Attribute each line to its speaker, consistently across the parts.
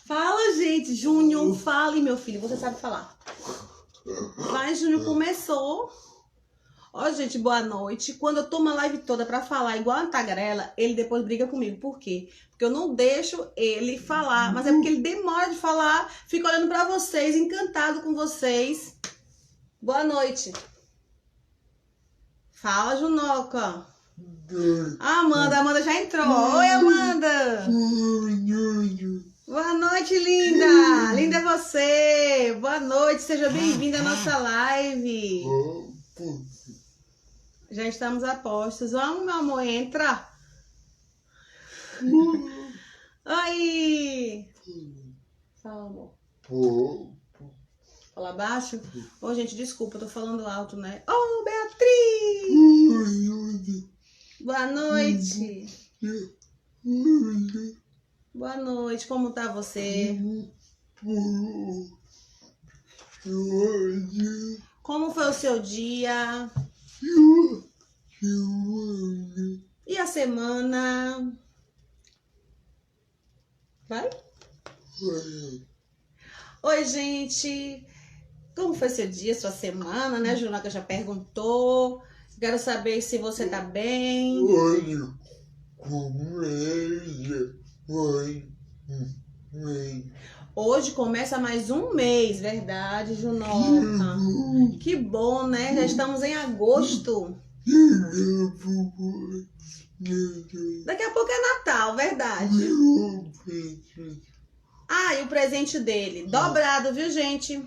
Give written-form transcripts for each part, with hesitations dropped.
Speaker 1: Fala, gente. Júnior, fale, meu filho. Você sabe falar. Vai, Júnior, começou. Ó, gente, boa noite. Quando eu tô uma live toda pra falar igual a tagarela, ele depois briga comigo. Por quê? Porque eu não deixo ele falar. Mas é porque ele demora de falar. Fica olhando pra vocês, encantado com vocês. Boa noite. Fala, Junoca. Amanda já entrou. Oi, Amanda. Boa noite, linda. Linda é você. Boa noite, seja bem-vinda à nossa live. Já estamos a postos. Vamos, meu amor, entra. Oi. Fala, amor. Fala baixo? Ô, gente, desculpa, eu tô falando alto, né? Ô, Beatriz. Boa noite. Boa noite, como tá você? Como foi o seu dia? E a semana? Vai? Oi, gente. Como foi seu dia, sua semana, né? A Junoca já perguntou. Quero saber se você tá bem. Hoje começa mais um mês, verdade, Junoca? Que bom, né? Já estamos em agosto. Daqui a pouco é Natal, verdade? Ah, e o presente dele? Dobrado, viu, gente?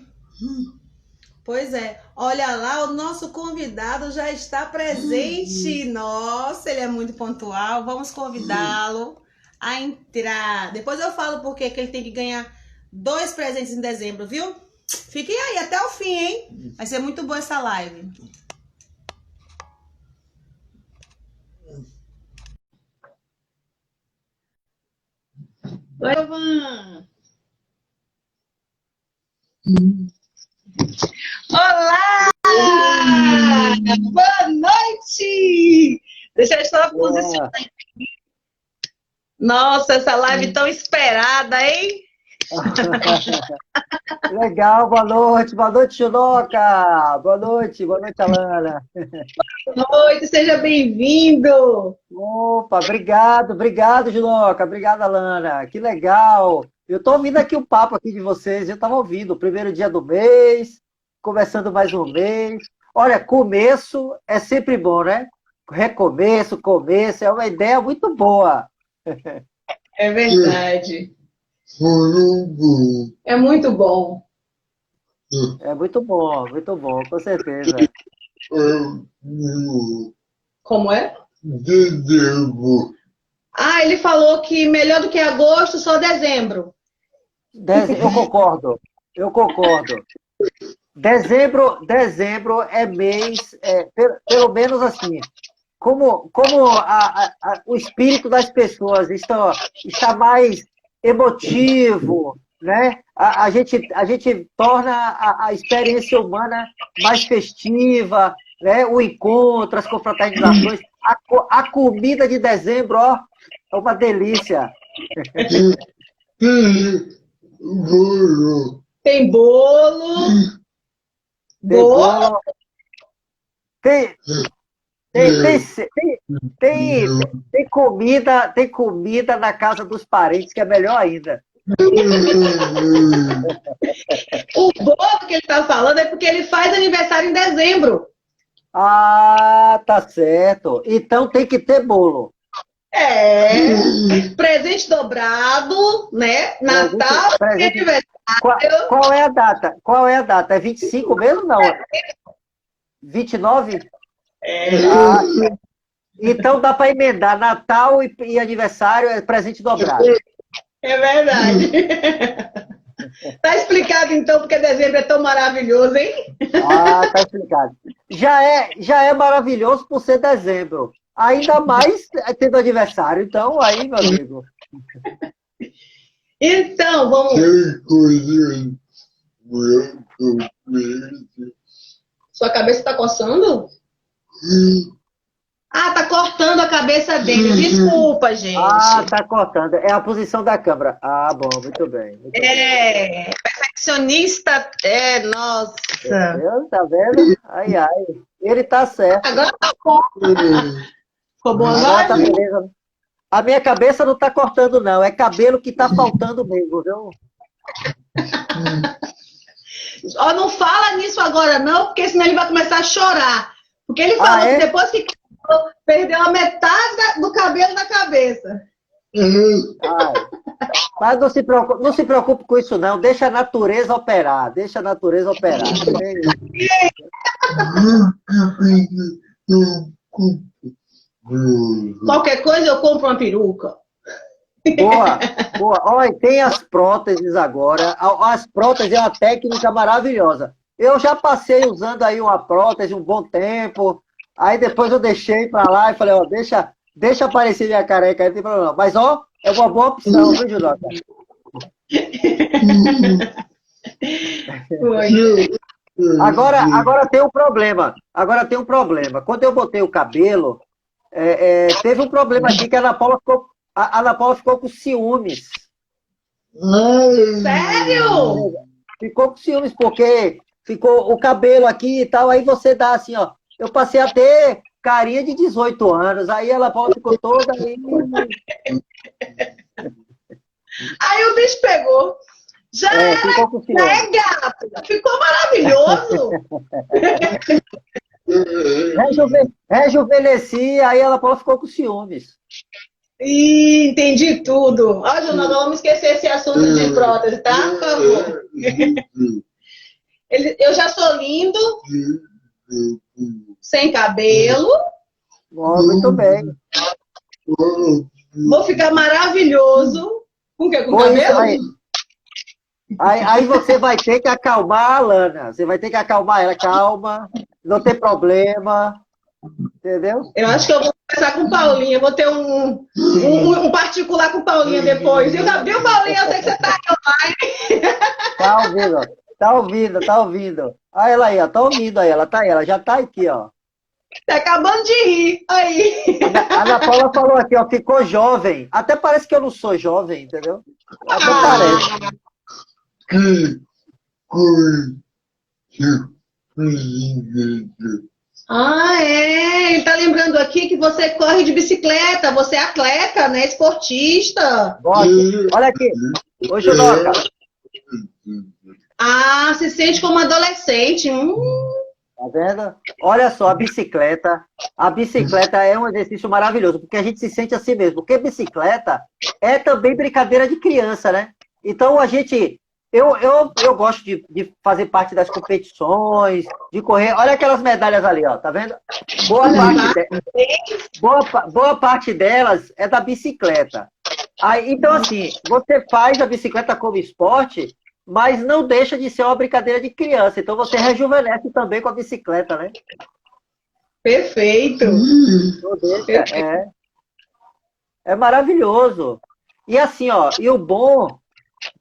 Speaker 1: Pois é. Olha lá, o nosso convidado já está presente. Nossa, ele é muito pontual. Vamos convidá-lo a entrar. Depois eu falo por que ele tem que ganhar 2 presentes em dezembro, viu? Fiquem aí até o fim, hein? Vai ser muito boa essa live. Oi, Van. Olá! Boa noite! Deixa eu só posicionar. Nossa, essa live tão esperada, hein?
Speaker 2: Legal, boa noite, Junoca! Boa noite, Alana!
Speaker 1: Boa noite, seja bem-vindo!
Speaker 2: Opa, obrigado, Junoca, obrigado, Alana, que legal! Eu tô ouvindo aqui o papo aqui de vocês, eu tava ouvindo, o primeiro dia do mês, começando mais um mês. Olha, começo é sempre bom, né? Recomeço, começo, é uma ideia muito boa.
Speaker 1: É verdade. É muito bom.
Speaker 2: É muito bom, com certeza.
Speaker 1: Como é? Dezembro. Ah, ele falou que melhor do que agosto, só dezembro.
Speaker 2: Eu concordo. Dezembro é mês, pelo menos assim, como o espírito das pessoas está mais emotivo, né? A gente torna a experiência humana mais festiva, né? O encontro, as confraternizações, a comida de dezembro, ó, é uma delícia.
Speaker 1: Tem bolo.
Speaker 2: Tem bolo. Tem comida na casa dos parentes, que é melhor ainda.
Speaker 1: O bolo que ele está falando é porque ele faz aniversário em dezembro.
Speaker 2: Ah, tá certo. Então tem que ter bolo.
Speaker 1: Presente dobrado, né? Natal e aniversário.
Speaker 2: Qual é a data? É 25 mesmo? Não. 29? Ah, então dá para emendar Natal e aniversário, é presente dobrado.
Speaker 1: É verdade. Tá explicado então porque dezembro é tão maravilhoso, hein?
Speaker 2: Ah, tá explicado. Já é maravilhoso por ser dezembro. Ainda mais tendo aniversário. Então, aí, meu amigo.
Speaker 1: Então, vamos. Sua cabeça tá coçando? Ah, tá cortando a cabeça dele. Desculpa, gente.
Speaker 2: Ah, tá cortando. É a posição da câmera. Ah, bom, muito bem. Muito bem.
Speaker 1: Perfeccionista. Nossa.
Speaker 2: Deus, tá vendo? Ai, ai. Ele tá certo.
Speaker 1: Agora tá bom. Ficou bom
Speaker 2: Agora
Speaker 1: agora?
Speaker 2: tá beleza. A minha cabeça não tá cortando, não. É cabelo que tá faltando mesmo, viu?
Speaker 1: Ó, não fala nisso agora, não, porque senão ele vai começar a chorar. Porque ele falou
Speaker 2: é?
Speaker 1: que depois que perdeu a metade do cabelo da cabeça.
Speaker 2: Ai. Mas não se preocupe com isso, não. Deixa a natureza operar. Deixa a natureza operar.
Speaker 1: Qualquer coisa eu compro uma peruca.
Speaker 2: Boa, boa. Olha, tem as próteses agora. As próteses é uma técnica maravilhosa. Eu já passei usando aí uma prótese um bom tempo. Aí depois eu deixei pra lá e falei, ó, deixa aparecer minha careca aí, não tem problema. Mas, ó, é uma boa opção, viu, Juliana? Agora tem um problema. Agora tem um problema. Quando eu botei o cabelo, teve um problema aqui que a Ana Paula ficou com ciúmes.
Speaker 1: Sério?
Speaker 2: Ficou com ciúmes, porque ficou o cabelo aqui e tal, aí você dá assim, ó. Eu passei a ter carinha de 18 anos, aí ela ficou toda aí.
Speaker 1: Aí o bicho pegou. Já era gato. Ficou maravilhoso.
Speaker 2: Rejuvenesci, aí ela ficou com ciúmes.
Speaker 1: Entendi tudo. Ó, Ju, não vamos esquecer esse assunto de prótese, tá? Por favor. Eu já sou lindo, sem cabelo.
Speaker 2: Muito bem.
Speaker 1: Vou ficar maravilhoso. Com o quê? Com cabelo?
Speaker 2: Aí você vai ter que acalmar a Alana. Você vai ter que acalmar ela. Calma, não tem problema. Entendeu?
Speaker 1: Eu acho que eu vou conversar com Paulinha. Eu vou ter um particular com Paulinha depois. Viu, Paulinha? Eu sei que você tá online.
Speaker 2: Tá ouvindo. Olha ela aí, ó. Tá ouvindo aí. Ela já tá aqui, ó.
Speaker 1: Tá acabando de rir. Aí.
Speaker 2: A Ana Paula falou aqui, ó. Ficou jovem. Até parece que eu não sou jovem, entendeu? Até parece.
Speaker 1: Ele tá lembrando aqui que você corre de bicicleta, você é atleta, né? Esportista.
Speaker 2: Olha aqui. Ô, Judoca.
Speaker 1: Se sente como adolescente.
Speaker 2: Tá vendo? Olha só, a bicicleta é um exercício maravilhoso, porque a gente se sente assim mesmo. Porque bicicleta é também brincadeira de criança, né? Então eu gosto de fazer parte das competições, de correr. Olha aquelas medalhas ali, ó, tá vendo? Boa parte delas é da bicicleta. Então, assim, você faz a bicicleta como esporte, mas não deixa de ser uma brincadeira de criança. Então você rejuvenesce também com a bicicleta, né?
Speaker 1: Perfeito.
Speaker 2: É maravilhoso. E assim, ó, e o bom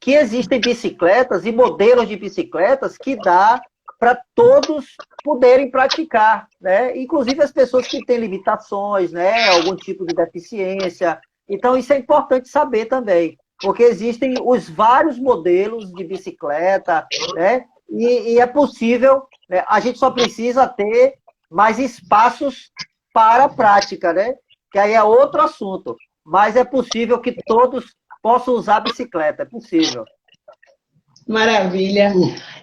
Speaker 2: que existem bicicletas e modelos de bicicletas que dá para todos poderem praticar, né? Inclusive as pessoas que têm limitações, né? Algum tipo de deficiência. Então isso é importante saber também, porque existem os vários modelos de bicicleta, né? E é possível, né? A gente só precisa ter mais espaços para a prática, né? Que aí é outro assunto. Mas é possível que todos posso usar a bicicleta, é possível.
Speaker 1: Maravilha.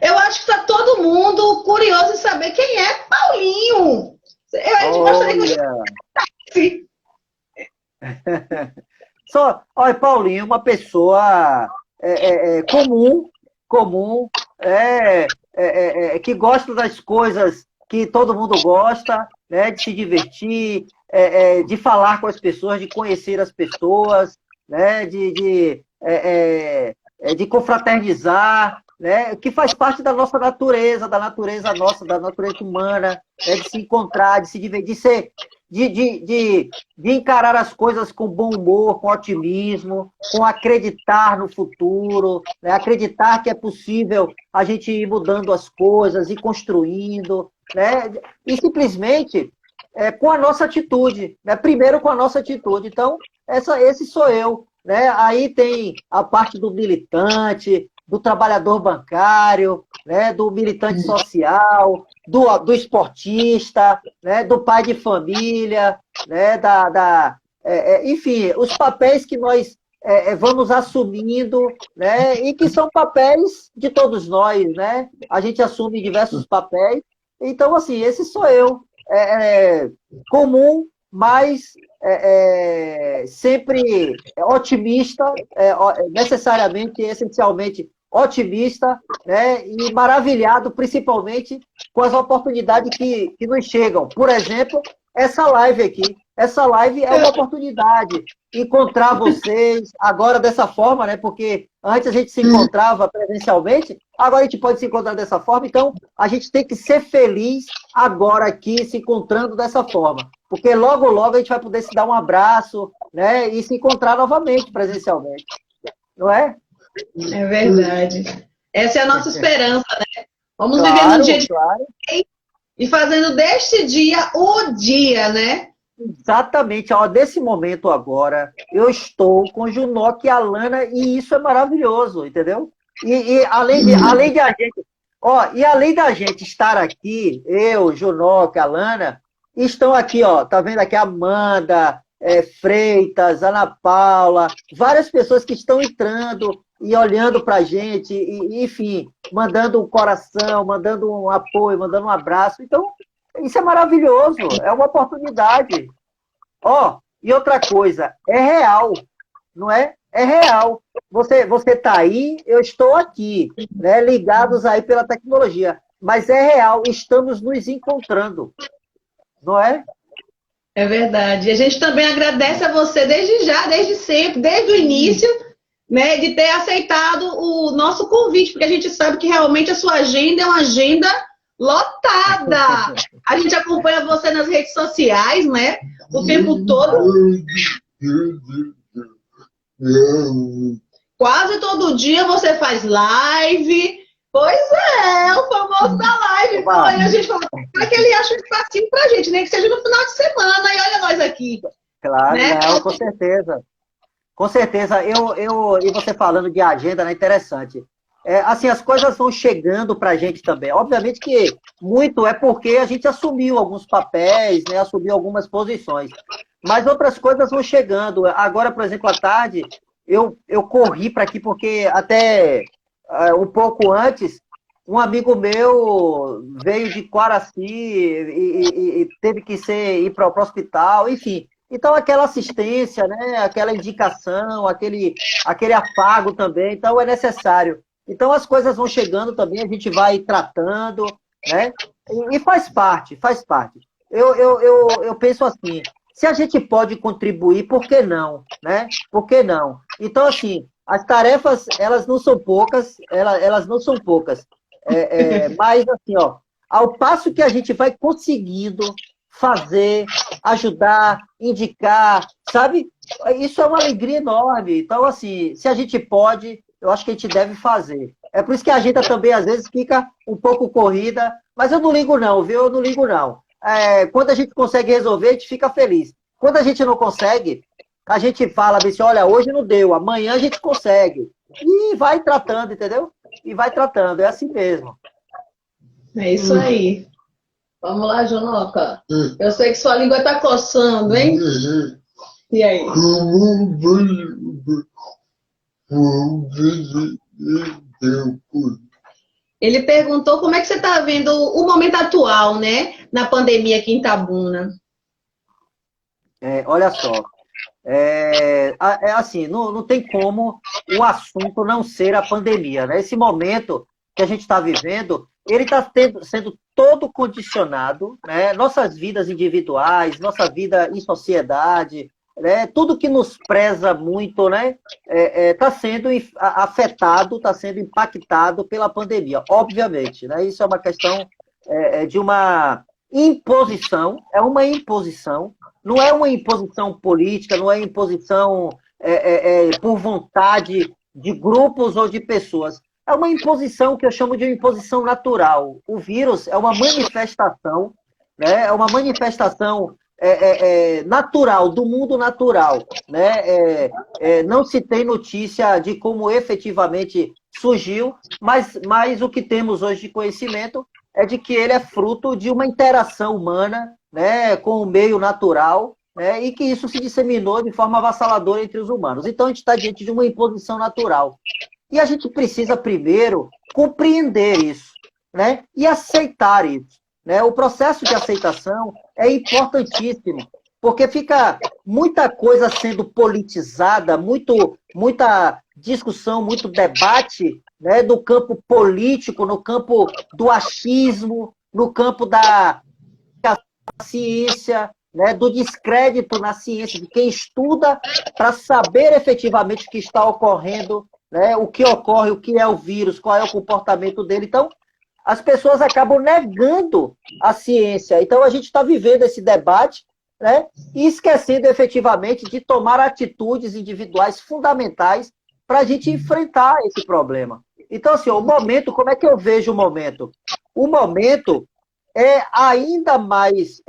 Speaker 1: Eu acho que está todo mundo curioso em saber quem é Paulinho. Eu gostaria que
Speaker 2: Olha, Paulinho, uma pessoa comum, que gosta das coisas que todo mundo gosta, né, de se divertir, de falar com as pessoas, de conhecer as pessoas, né, de confraternizar, né, que faz parte da nossa natureza, da natureza humana, né, de se encontrar, de se divertir, de encarar as coisas com bom humor, com otimismo, com acreditar no futuro, né, acreditar que é possível a gente ir mudando as coisas e construindo, né, e simplesmente com a nossa atitude, né? Primeiro com a nossa atitude. Então, esse sou eu, né? Aí tem a parte do militante, do trabalhador bancário, né? Do militante social, do esportista, né? Do pai de família, né? Enfim, os papéis que nós vamos assumindo, né? E que são papéis de todos nós, né? A gente assume diversos papéis. Então, assim, esse sou eu. Comum, mas sempre otimista, necessariamente, essencialmente otimista, né? E maravilhado, principalmente, com as oportunidades que nos chegam. Por exemplo, essa live aqui. Essa live é uma oportunidade. Encontrar vocês agora dessa forma, né? Porque antes a gente se encontrava presencialmente, agora a gente pode se encontrar dessa forma. Então, a gente tem que ser feliz agora aqui, se encontrando dessa forma. Porque logo, logo a gente vai poder se dar um abraço, né? E se encontrar novamente presencialmente. Não é?
Speaker 1: É verdade. Essa é a nossa esperança, né? Vamos viver num dia de e fazendo deste dia o dia, né?
Speaker 2: Exatamente. Ó, desse momento agora, eu estou com o Junoc e a Alana e isso é maravilhoso, entendeu? E além de a gente... Ó, e além da gente estar aqui, eu, Junoc, a Alana, estão aqui, ó, tá vendo aqui a Amanda, Freitas, Ana Paula, várias pessoas que estão entrando e olhando para a gente, enfim, mandando um coração, mandando um apoio, mandando um abraço. Então, isso é maravilhoso, é uma oportunidade. Ó, e outra coisa, é real, não é? É real. Você está aí, eu estou aqui, né, ligados aí pela tecnologia. Mas é real, estamos nos encontrando, não é?
Speaker 1: É verdade. E a gente também agradece a você desde já, desde sempre, desde o início, né, de ter aceitado o nosso convite, porque a gente sabe que realmente a sua agenda é uma agenda lotada. A gente acompanha você nas redes sociais, né, o tempo todo. Quase todo dia você faz live. Pois é, o famoso da live. Então, aí a gente fala, como é que ele acha um espacinho pra gente, nem que seja no final de semana, e olha nós aqui.
Speaker 2: Claro,
Speaker 1: né?
Speaker 2: Não, com certeza. Com certeza. E você falando de agenda, né, interessante. Assim, as coisas vão chegando pra gente também. Obviamente que muito é porque a gente assumiu alguns papéis, né, assumiu algumas posições. Mas outras coisas vão chegando. Agora, por exemplo, à tarde, eu corri para aqui porque até um pouco antes, um amigo meu veio de Quaraci e teve que ir para o hospital, enfim. Então, aquela assistência, né, aquela indicação, aquele afago também, então é necessário. Então, as coisas vão chegando também, a gente vai tratando, né? E faz parte, faz parte. Eu penso assim, se a gente pode contribuir, por que não? Né? Por que não? Então, assim, as tarefas, elas não são poucas, elas não são poucas. Mas, assim, ó, ao passo que a gente vai conseguindo fazer, ajudar, indicar, sabe? Isso é uma alegria enorme. Então, assim, se a gente pode, eu acho que a gente deve fazer. É por isso que a agenda também, às vezes, fica um pouco corrida, mas eu não ligo não, viu? Eu não ligo não. Quando a gente consegue resolver, a gente fica feliz. Quando a gente não consegue, a gente fala assim, olha, hoje não deu, amanhã a gente consegue. E vai tratando, entendeu? E vai tratando, é assim mesmo.
Speaker 1: É isso aí. Vamos lá, Jonoca. Eu sei que sua língua tá coçando, hein? E aí? Ele perguntou como é que você está vendo o momento atual, né? Na pandemia aqui em Itabuna.
Speaker 2: Olha só. Assim, não tem como o assunto não ser a pandemia, né? Esse momento que a gente está vivendo, ele está sendo todo condicionado, né? Nossas vidas individuais, nossa vida em sociedade, né? Tudo que nos preza muito, né? Está sendo afetado, está sendo impactado pela pandemia, obviamente, né? Isso é uma questão de uma imposição, não é uma imposição política, não é imposição por vontade de grupos ou de pessoas. É uma imposição que eu chamo de imposição natural. O vírus é uma manifestação né? É uma manifestação natural, do mundo natural, né? Não se tem notícia de como efetivamente surgiu, mas o que temos hoje de conhecimento é de que ele é fruto de uma interação humana, né, com o meio natural, né, e que isso se disseminou de forma avassaladora entre os humanos. Então, a gente está diante de uma imposição natural. E a gente precisa, primeiro, compreender isso, né, e aceitar isso. Né? O processo de aceitação é importantíssimo, porque fica muita coisa sendo politizada, muita discussão, muito debate, né, do campo político, no campo do achismo, no campo da ciência, né, do descrédito na ciência, de quem estuda para saber efetivamente o que está ocorrendo, né, o que ocorre, o que é o vírus, qual é o comportamento dele. Então, as pessoas acabam negando a ciência. Então, a gente está vivendo esse debate, né, e esquecendo efetivamente de tomar atitudes individuais fundamentais para a gente enfrentar esse problema. Então, assim, o momento, como é que eu vejo o momento? O momento é ainda mais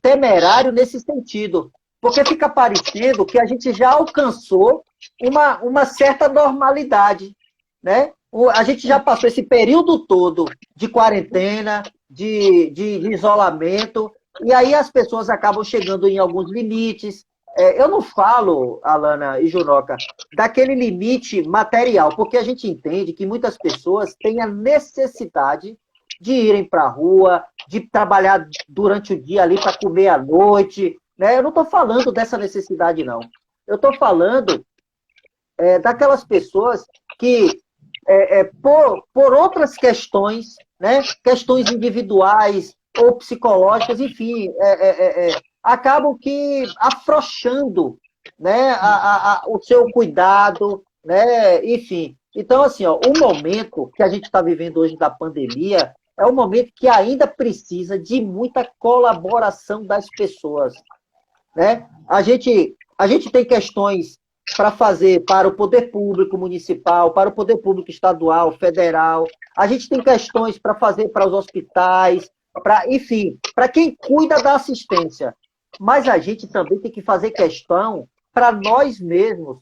Speaker 2: temerário nesse sentido, porque fica parecendo que a gente já alcançou uma certa normalidade, né? A gente já passou esse período todo de quarentena, de isolamento, e aí as pessoas acabam chegando em alguns limites. Eu não falo, Alana e Junoca, daquele limite material, porque a gente entende que muitas pessoas têm a necessidade de irem para a rua, de trabalhar durante o dia ali para comer à noite. Né? Eu não estou falando dessa necessidade, não. Eu estou falando daquelas pessoas que, por outras questões, né? Questões individuais ou psicológicas, enfim, acabam que afrouxando, né? O seu cuidado, né? Enfim. Então, assim, ó, o momento que a gente está vivendo hoje da pandemia é um momento que ainda precisa de muita colaboração das pessoas. Né? A gente tem questões para fazer para o poder público municipal, para o poder público estadual, federal. A gente tem questões para fazer para os hospitais, enfim, para quem cuida da assistência. Mas a gente também tem que fazer questão para nós mesmos,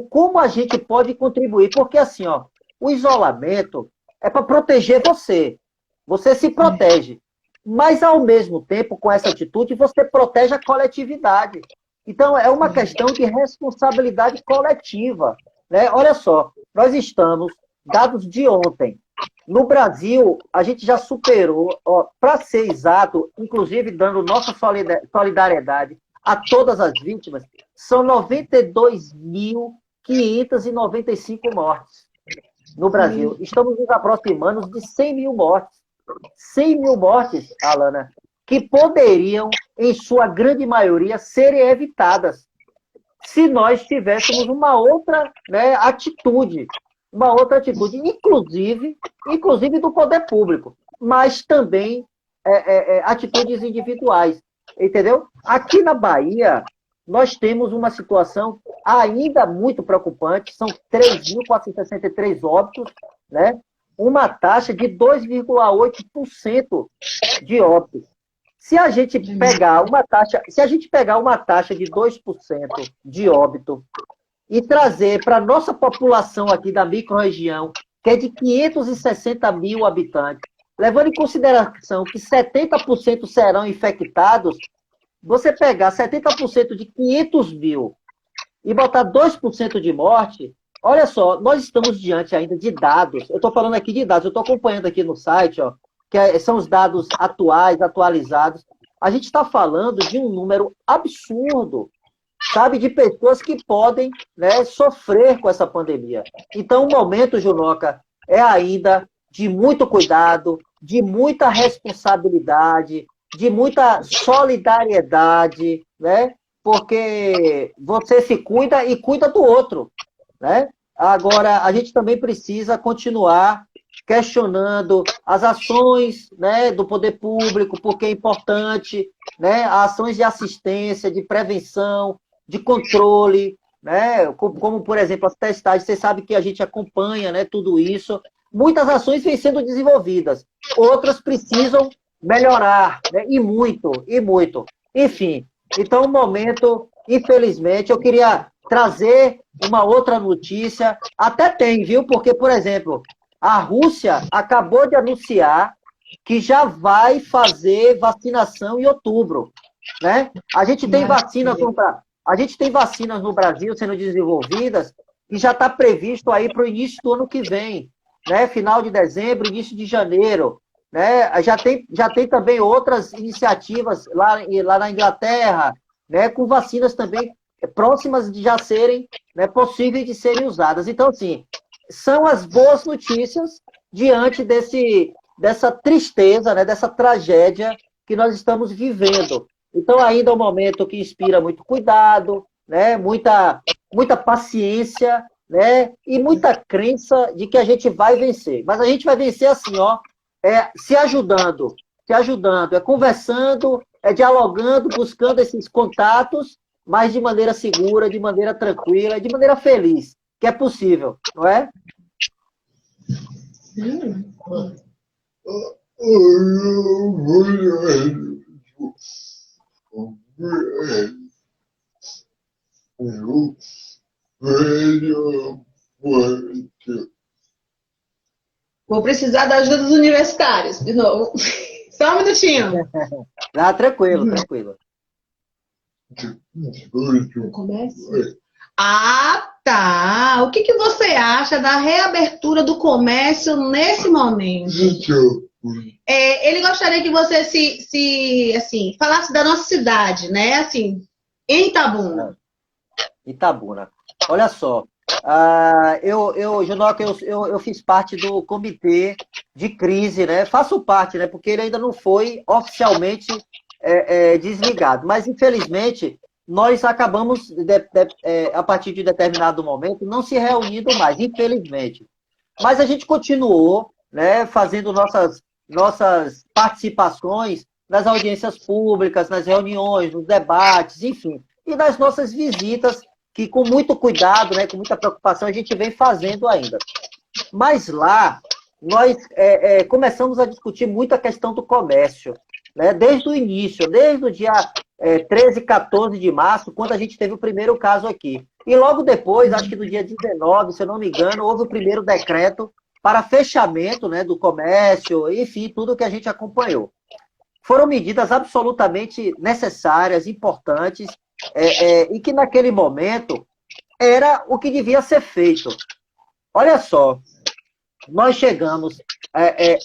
Speaker 2: como a gente pode contribuir. Porque, assim, ó, o isolamento é para proteger você. Você se protege. Mas, ao mesmo tempo, com essa atitude, você protege a coletividade. Então, é uma questão de responsabilidade coletiva. Né? Olha só, nós estamos, dados de ontem, no Brasil, a gente já superou, para ser exato, inclusive dando nossa solidariedade a todas as vítimas, são 92.595 mortes no Brasil. Estamos nos aproximando de 100 mil mortes. 100 mil mortes, Alana, que poderiam, em sua grande maioria, serem evitadas se nós tivéssemos uma outra, né, atitude, inclusive do poder público, mas também atitudes individuais, entendeu? Aqui na Bahia, nós temos uma situação ainda muito preocupante, são 3.463 óbitos, né? Uma taxa de 2,8% de óbitos. Se a gente pegar uma taxa de 2% de óbito e trazer para a nossa população aqui da microrregião, que é de 560 mil habitantes, levando em consideração que 70% serão infectados, você pegar 70% de 500 mil e botar 2% de morte, olha só, nós estamos diante ainda de dados. Eu estou falando aqui de dados, eu estou acompanhando aqui no site, ó, que são os dados atualizados. A gente está falando de um número absurdo, sabe, de pessoas que podem, né, sofrer com essa pandemia. Então, o momento, Junoca, é ainda de muito cuidado, de muita responsabilidade, de muita solidariedade, né? Porque você se cuida e cuida do outro, né? Agora, a gente também precisa continuar questionando as ações, né, do poder público, porque é importante, né, ações de assistência, de prevenção, de controle, né, como por exemplo, as testagens. Você sabe que a gente acompanha, né, tudo isso. Muitas ações vêm sendo desenvolvidas, outras precisam melhorar, né? E muito, e muito. Enfim, então, um momento, infelizmente, eu queria trazer uma outra notícia. Até tem, viu? Porque, por exemplo, a Rússia acabou de anunciar que já vai fazer vacinação em outubro, né? A gente tem vacinas a gente tem vacinas no Brasil sendo desenvolvidas e já está previsto aí para o início do ano que vem, né? Final de dezembro, início de janeiro, né? Já tem também outras iniciativas lá na Inglaterra, né? Com vacinas também próximas de já serem, né, possíveis de serem usadas. Então, assim, são as boas notícias diante dessa tristeza, né, dessa tragédia que nós estamos vivendo. Então, ainda é um momento que inspira muito cuidado, né, muita paciência, né, e muita crença de que a gente vai vencer. Mas a gente vai vencer assim, ó, se ajudando, conversando, dialogando, buscando esses contatos, mas de maneira segura, de maneira tranquila, de maneira feliz, que é possível, não é?
Speaker 1: Vou precisar da ajuda dos universitários, de novo. Só um minutinho.
Speaker 2: Ah, tranquilo, tranquilo.
Speaker 1: Comércio? Ah, tá. O que que você acha da reabertura do comércio nesse momento? Ele gostaria que você assim, falasse da nossa cidade, né? Assim, em Itabuna.
Speaker 2: Itabuna. Olha só, Junoca, eu fiz parte do comitê de crise, né? Faço parte, né? Porque ele ainda não foi oficialmente desligado. Mas, infelizmente, nós acabamos, a partir de determinado momento, não se reunindo mais, infelizmente. Mas a gente continuou, né, fazendo nossas participações nas audiências públicas, nas reuniões, nos debates, enfim, e nas nossas visitas, que com muito cuidado, né, com muita preocupação, a gente vem fazendo ainda. Mas lá, nós começamos a discutir muito a questão do comércio, né, desde o início, desde o dia 13, 14 de março, quando a gente teve o primeiro caso aqui. E logo depois, acho que no dia 19, se eu não me engano, houve o primeiro decreto para fechamento, né, do comércio, enfim, tudo que a gente acompanhou. Foram medidas absolutamente necessárias, importantes, e que naquele momento era o que devia ser feito. Olha só, nós chegamos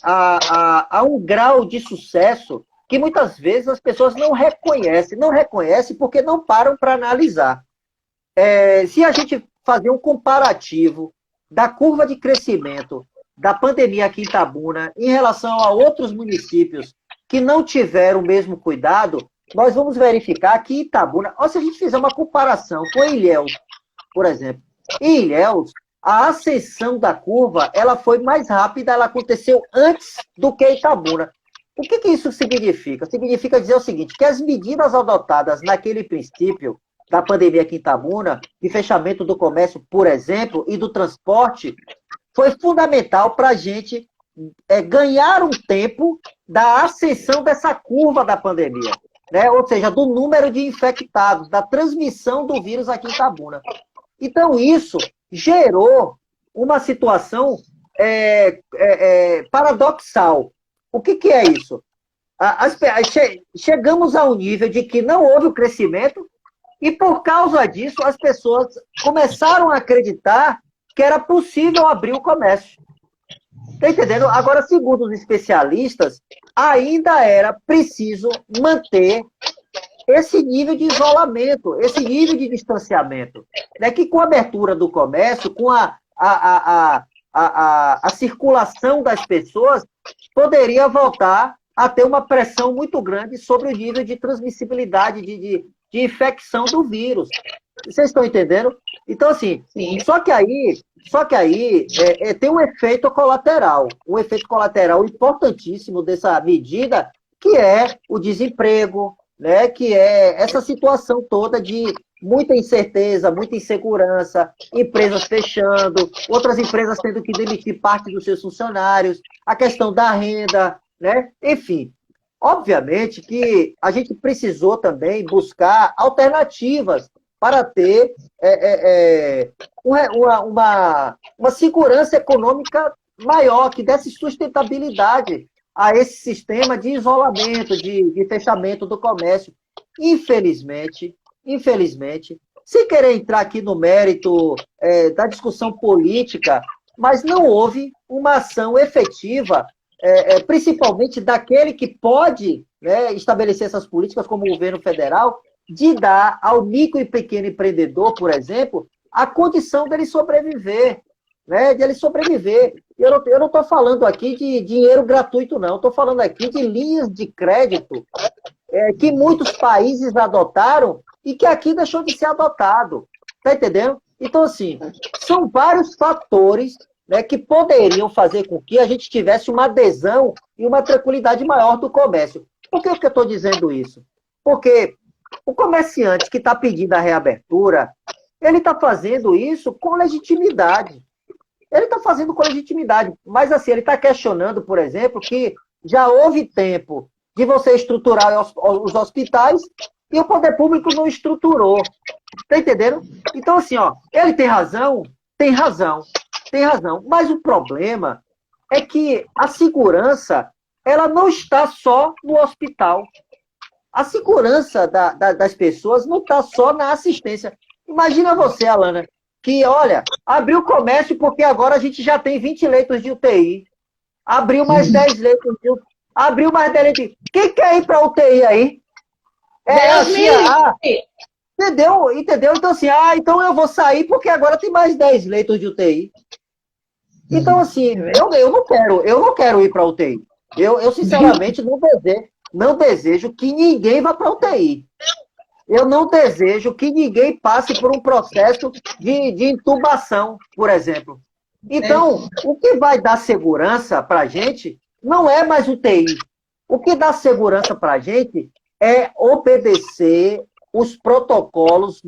Speaker 2: a um grau de sucesso que muitas vezes as pessoas não reconhecem porque não param para analisar. Se a gente fazer um comparativo da curva de crescimento da pandemia aqui em Itabuna em relação a outros municípios que não tiveram o mesmo cuidado, nós vamos verificar que Itabuna, ou se a gente fizer uma comparação com Ilhéus, por exemplo, em Ilhéus, a ascensão da curva ela foi mais rápida, ela aconteceu antes do que Itabuna. O que isso significa? Significa dizer o seguinte, que as medidas adotadas naquele princípio da pandemia aqui em Itabuna, de fechamento do comércio, por exemplo, e do transporte, foi fundamental para a gente ganhar um tempo da ascensão dessa curva da pandemia, né? Ou seja, do número de infectados, da transmissão do vírus aqui em Itabuna. Então, isso gerou uma situação paradoxal. O que é isso? Chegamos a um nível de que não houve o crescimento e, por causa disso, as pessoas começaram a acreditar que era possível abrir o comércio. Está entendendo? Agora, segundo os especialistas, ainda era preciso manter esse nível de isolamento, esse nível de distanciamento. Né? Que com a abertura do comércio, com a circulação das pessoas, poderia voltar a ter uma pressão muito grande sobre o nível de transmissibilidade, de infecção do vírus. Vocês estão entendendo? Então, assim, só que aí tem um efeito colateral importantíssimo dessa medida, que é o desemprego, né? Que é essa situação toda de muita incerteza, muita insegurança, empresas fechando, outras empresas tendo que demitir parte dos seus funcionários, a questão da renda, né? Enfim. Obviamente que a gente precisou também buscar alternativas para ter uma segurança econômica maior, que desse sustentabilidade a esse sistema de isolamento, de fechamento do comércio. Infelizmente, sem querer entrar aqui no mérito da discussão política, mas não houve uma ação efetiva, principalmente daquele que pode, né, estabelecer essas políticas, como o governo federal, de dar ao micro e pequeno empreendedor, por exemplo, a condição dele sobreviver, né, de ele sobreviver. Eu não estou falando aqui de dinheiro gratuito, não. Estou falando aqui de linhas de crédito que muitos países adotaram e que aqui deixou de ser adotado. Está entendendo? Então, assim, são vários fatores, né, que poderiam fazer com que a gente tivesse uma adesão e uma tranquilidade maior do comércio. Por que eu estou dizendo isso? Porque o comerciante que está pedindo a reabertura, ele está fazendo isso com legitimidade. Ele está fazendo com legitimidade. Mas, assim, ele está questionando, por exemplo, que já houve tempo de você estruturar os hospitais e o poder público não estruturou. Está entendendo? Então, assim, ó, ele tem razão? Tem razão. Tem razão. Mas o problema é que a segurança, ela não está só no hospital. A segurança das pessoas não está só na assistência. Imagina você, Alana, que, olha, abriu o comércio porque agora a gente já tem 20 leitos de UTI. Abriu mais 10 leitos de UTI. Abriu mais 10 leitos de UTI. Quem quer ir para UTI aí? Entendeu? Então, assim, então eu vou sair porque agora tem mais 10 leitos de UTI. Então, assim, eu não quero ir para UTI. Eu sinceramente, não desejo que ninguém vá para UTI. Eu não desejo que ninguém passe por um processo de intubação, por exemplo. Então, o que vai dar segurança para a gente não é mais UTI. O que dá segurança para a gente é obedecer os protocolos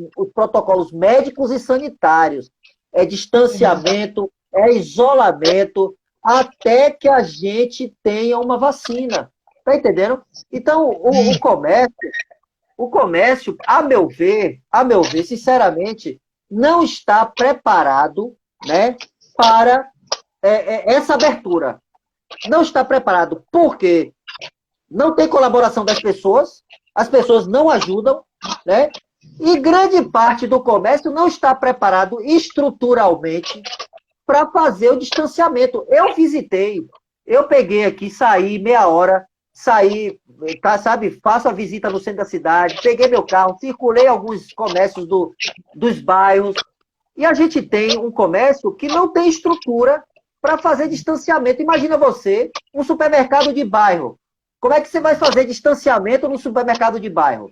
Speaker 2: médicos e sanitários. É distanciamento, é isolamento, até que a gente tenha uma vacina. Tá entendendo? Então, o comércio, a meu ver, sinceramente, não está preparado, né, para essa abertura. Não está preparado. Por quê? Não tem colaboração das pessoas, as pessoas não ajudam, né? E grande parte do comércio não está preparado estruturalmente para fazer o distanciamento. Eu visitei, eu peguei aqui, saí meia hora, sabe, faço a visita no centro da cidade, peguei meu carro, circulei alguns comércios dos bairros, e a gente tem um comércio que não tem estrutura para fazer distanciamento. Imagina você, um supermercado de bairro. Como é que você vai fazer distanciamento no supermercado de bairro?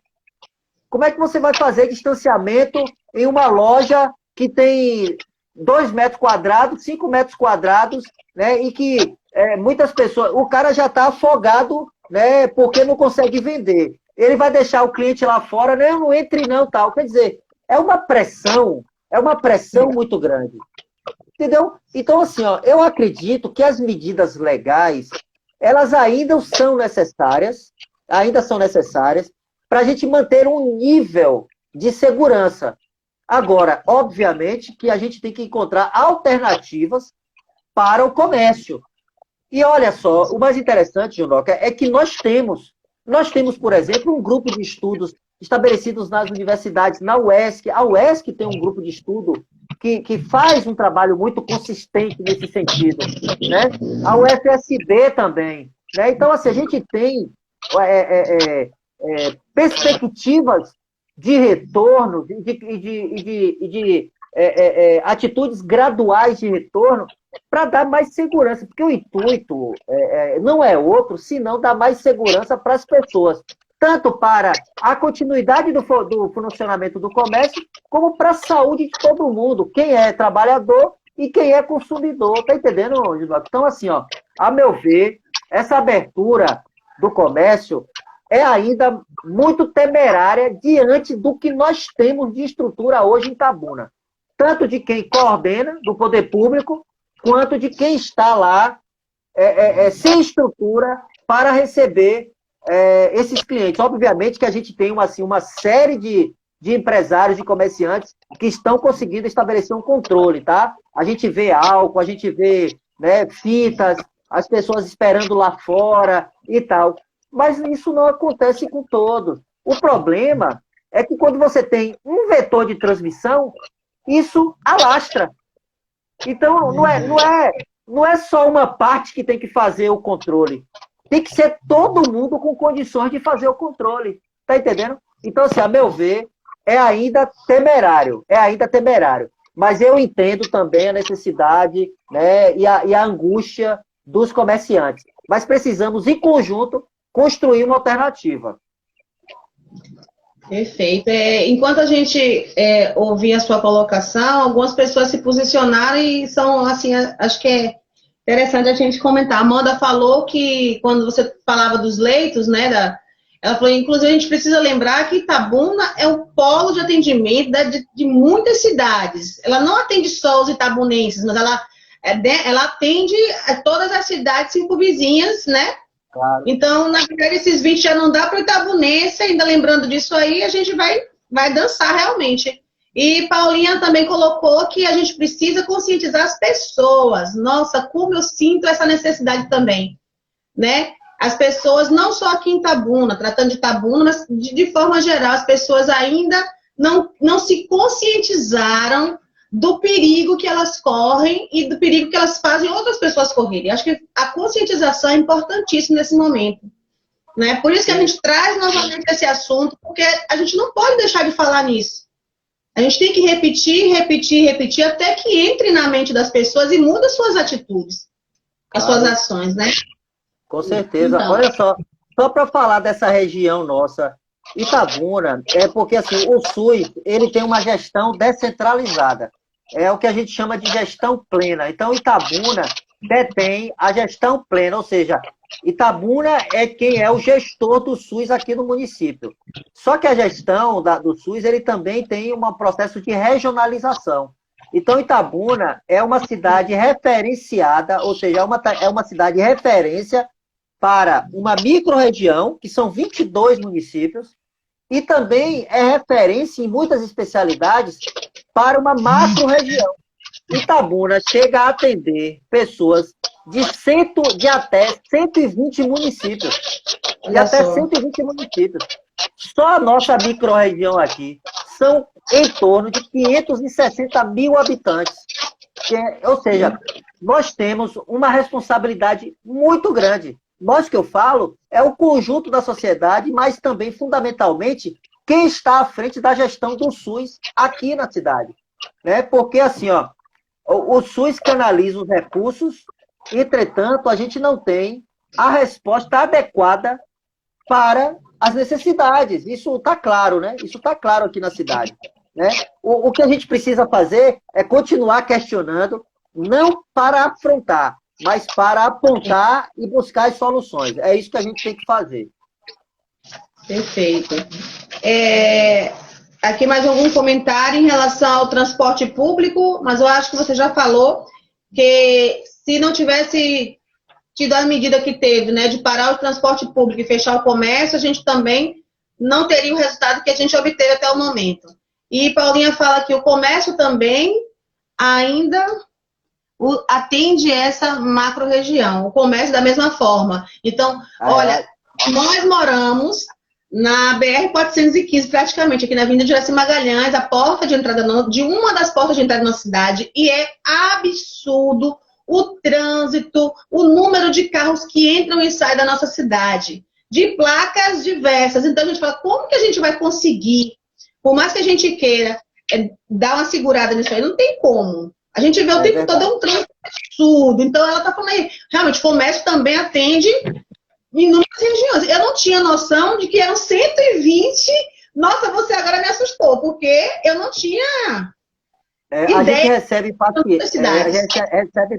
Speaker 2: Como é que você vai fazer distanciamento em uma loja que tem 2 metros quadrados, 5 metros quadrados, né? E que muitas pessoas... O cara já está afogado, né? Porque não consegue vender. Ele vai deixar o cliente lá fora, né? Não entre não, tal. Quer dizer, é uma pressão muito grande. Entendeu? Então, assim, ó, eu acredito que as medidas legais, elas ainda são necessárias para a gente manter um nível de segurança. Agora, obviamente, que a gente tem que encontrar alternativas para o comércio. E olha só, o mais interessante, Junoca, é que nós temos, por exemplo, um grupo de estudos estabelecidos nas universidades, na UESC. A UESC tem um grupo de estudo que faz um trabalho muito consistente nesse sentido, né? A UFSB também, né? Então, assim, a gente tem perspectivas de retorno e de atitudes graduais de retorno para dar mais segurança, porque o intuito não é outro, senão dar mais segurança para as pessoas, tanto para a continuidade do funcionamento do comércio, como para a saúde de todo mundo, quem é trabalhador e quem é consumidor, tá entendendo, Gilberto? Então, assim, ó, a meu ver, essa abertura do comércio é ainda muito temerária diante do que nós temos de estrutura hoje em Itabuna, tanto de quem coordena, do poder público, quanto de quem está lá sem estrutura para receber esses clientes. Obviamente que a gente tem uma série de empresários e comerciantes que estão conseguindo estabelecer um controle, tá? A gente vê álcool, a gente vê, né, fitas, as pessoas esperando lá fora e tal. Mas isso não acontece com todos. O problema é que quando você tem um vetor de transmissão, isso alastra. Então, não é só uma parte que tem que fazer o controle. Tem que ser todo mundo com condições de fazer o controle. Tá entendendo? Então, assim, a meu ver, é ainda temerário. Mas eu entendo também a necessidade, né, e a angústia dos comerciantes. Mas precisamos, em conjunto, construir uma alternativa.
Speaker 1: Perfeito. Enquanto a gente ouvia a sua colocação, algumas pessoas se posicionaram e são, assim, acho que é interessante a gente comentar. A Amanda falou que, quando você falava dos leitos, né, ela falou, inclusive, a gente precisa lembrar que Itabuna é um polo de atendimento de muitas cidades. Ela não atende só os itabunenses, mas ela atende a todas as cidades circunvizinhas, né?
Speaker 2: Claro.
Speaker 1: Então, na verdade, esses 20 já não dá para o itabunense, ainda lembrando disso aí, a gente vai dançar realmente. E Paulinha também colocou que a gente precisa conscientizar as pessoas. Nossa, como eu sinto essa necessidade também, né? As pessoas, não só aqui em Itabuna, tratando de Itabuna, mas de forma geral, as pessoas ainda não se conscientizaram do perigo que elas correm e do perigo que elas fazem outras pessoas correrem. Acho que a conscientização é importantíssima nesse momento, né? Por isso que a gente traz novamente esse assunto, porque a gente não pode deixar de falar nisso. A gente tem que repetir, até que entre na mente das pessoas e mude as suas atitudes, as suas ações, né?
Speaker 2: Com certeza.
Speaker 1: Então.
Speaker 2: Olha só para falar dessa região nossa, Itabuna, porque assim, o SUS, ele tem uma gestão descentralizada. É o que a gente chama de gestão plena. Então, Itabuna detém a gestão plena, ou seja, Itabuna é quem é o gestor do SUS aqui no município. Só que a gestão do SUS, ele também tem um processo de regionalização. Então, Itabuna é uma cidade referenciada, ou seja, é uma cidade referência para uma microrregião, que são 22 municípios, e também é referência em muitas especialidades para uma macro-região. Itabuna chega a atender pessoas de até 120 municípios. Até 120 municípios. Só a nossa micro-região aqui são em torno de 560 mil habitantes. Ou seja, nós temos uma responsabilidade muito grande. Nós que eu falo é o conjunto da sociedade, mas também, fundamentalmente, quem está à frente da gestão do SUS aqui na cidade. Né? Porque, assim, o SUS canaliza os recursos, entretanto, a gente não tem a resposta adequada para as necessidades. Isso está claro, né? Isso está claro aqui na cidade. Né? O que a gente precisa fazer é continuar questionando, não para afrontar, mas para apontar e buscar as soluções. É isso que a gente tem que fazer.
Speaker 1: Perfeito. Aqui mais algum comentário em relação ao transporte público, mas eu acho que você já falou que se não tivesse tido a medida que teve, né, de parar o transporte público e fechar o comércio, a gente também não teria o resultado que a gente obteve até o momento. E Paulinha fala que o comércio também ainda atende essa macro-região, o comércio da mesma forma. Então, olha, nós moramos na BR-415, praticamente, aqui na Avenida de Juraci Magalhães, a porta de entrada de uma das portas de entrada na cidade, e é absurdo o trânsito, o número de carros que entram e saem da nossa cidade, de placas diversas. Então, a gente fala, como que a gente vai conseguir, por mais que a gente queira dar uma segurada nisso aí, não tem como. A gente vê o tempo todo um trânsito absurdo. Então, ela está falando aí, realmente, o comércio também atende em inúmeras regiões. Eu não tinha noção de que eram 120. Nossa, você agora me assustou, porque eu não tinha
Speaker 2: a gente recebe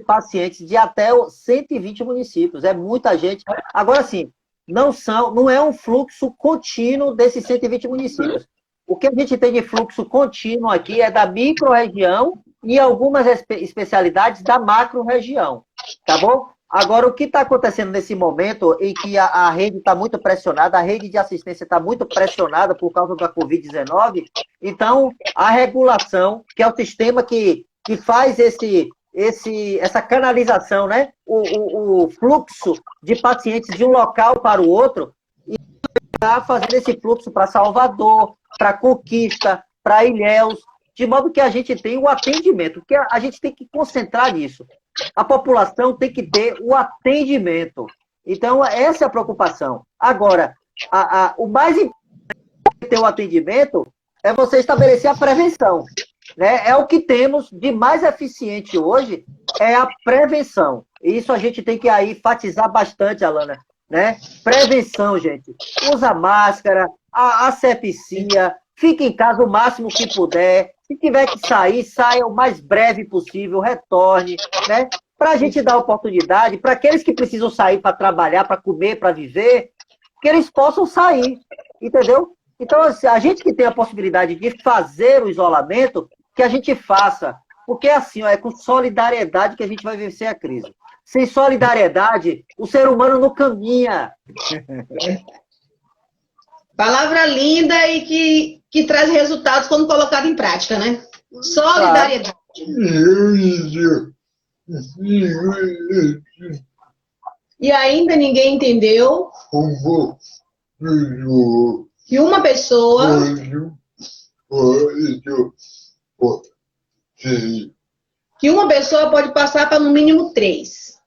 Speaker 2: pacientes de até 120 municípios. É muita gente. Agora, sim, não é um fluxo contínuo desses 120 municípios. O que a gente tem de fluxo contínuo aqui é da micro-região e algumas especialidades da macro-região, tá bom? Agora, o que está acontecendo nesse momento em que a rede está muito pressionada, a rede de assistência está muito pressionada por causa da Covid-19, então a regulação, que é o sistema que faz essa canalização, né? O fluxo de pacientes de um local para o outro, e está fazendo esse fluxo para Salvador, para Conquista, para Ilhéus, de modo que a gente tem o atendimento, porque a gente tem que concentrar nisso. A população tem que ter o atendimento. Então, essa é a preocupação. Agora, o mais importante de ter o atendimento é você estabelecer a prevenção. Né? É o que temos de mais eficiente hoje, é a prevenção. E isso a gente tem que aí enfatizar bastante, Alana. Né? Prevenção, gente. Usa máscara, a asepsia, fique em casa o máximo que puder. Se tiver que sair, saia o mais breve possível, retorne, né? Para a gente dar oportunidade para aqueles que precisam sair para trabalhar, para comer, para viver, que eles possam sair, entendeu? Então, assim, a gente que tem a possibilidade de fazer o isolamento, que a gente faça. Porque assim, ó, é com solidariedade que a gente vai vencer a crise. Sem solidariedade, o ser humano não caminha.
Speaker 1: Palavra linda e que traz resultados quando colocado em prática, né? Solidariedade. E ainda ninguém entendeu que uma pessoa pode passar para no mínimo 3.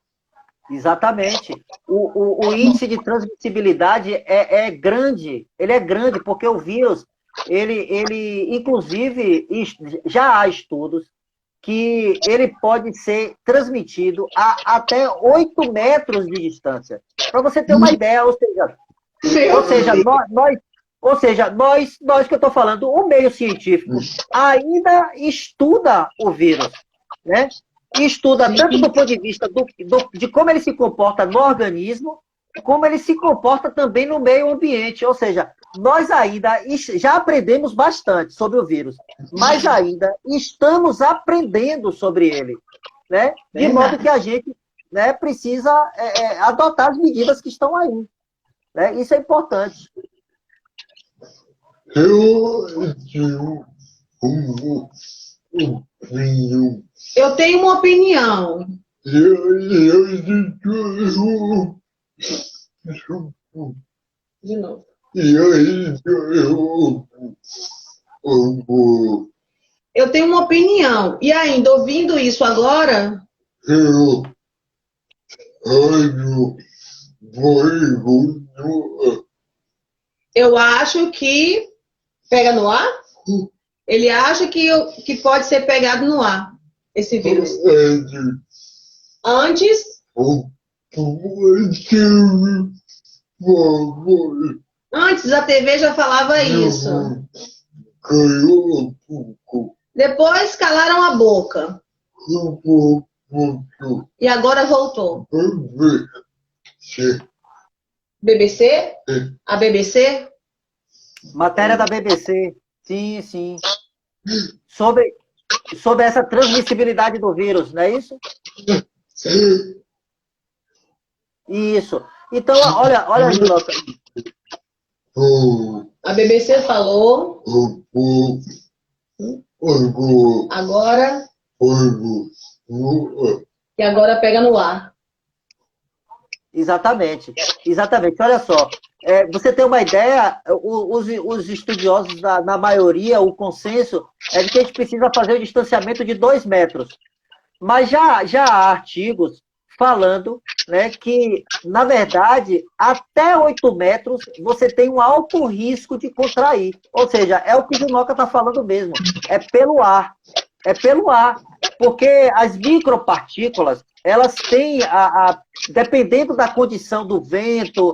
Speaker 2: Exatamente. O índice de transmissibilidade é grande. Ele é grande porque o vírus, ele inclusive, já há estudos que ele pode ser transmitido a até 8 metros de distância. Para você ter uma ideia, ou seja, nós que eu estou falando, o meio científico ainda estuda o vírus, né? E estuda tanto do ponto de vista de como ele se comporta no organismo, como ele se comporta também no meio ambiente. Ou seja, nós ainda já aprendemos bastante sobre o vírus, mas ainda estamos aprendendo sobre ele, né? De modo que a gente, né, precisa adotar as medidas que estão aí. Né? Isso é importante.
Speaker 1: Eu tenho uma opinião. De novo. Eu tenho uma opinião. E ainda, ouvindo isso agora... Eu acho que... Pega no ar? Ele acha que pode ser pegado no ar, esse vírus. Antes a TV já falava isso. Depois calaram a boca. E agora voltou. BBC? A BBC?
Speaker 2: Matéria da BBC. Sim, sim. Sobre essa transmissibilidade do vírus, não é isso? Isso. Então, olha, Nilton.
Speaker 1: A BBC falou. Agora. E agora pega no ar.
Speaker 2: Exatamente. Olha só. Você tem uma ideia, os estudiosos, na maioria, o consenso é de que a gente precisa fazer o distanciamento de 2 metros. Mas já há artigos falando, né, que, na verdade, até 8 metros você tem um alto risco de contrair. Ou seja, é o que o Junoca está falando mesmo. É pelo ar. Porque as micropartículas, elas têm, dependendo da condição do vento,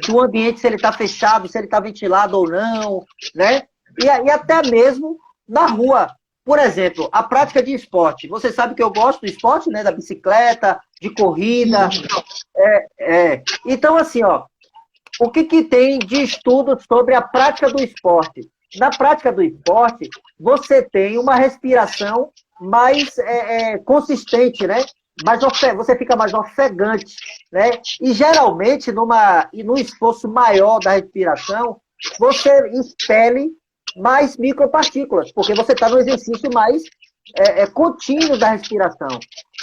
Speaker 2: do ambiente, se ele está fechado, se ele está ventilado ou não, né? E até mesmo na rua. Por exemplo, a prática de esporte. Você sabe que eu gosto do esporte, né? Da bicicleta, de corrida. Então, assim, ó, o que tem de estudo sobre a prática do esporte? Na prática do esporte, você tem uma respiração mais consistente, né? você fica mais ofegante, né? E geralmente, num esforço maior da respiração, você expele mais micropartículas, porque você está no exercício mais contínuo da respiração.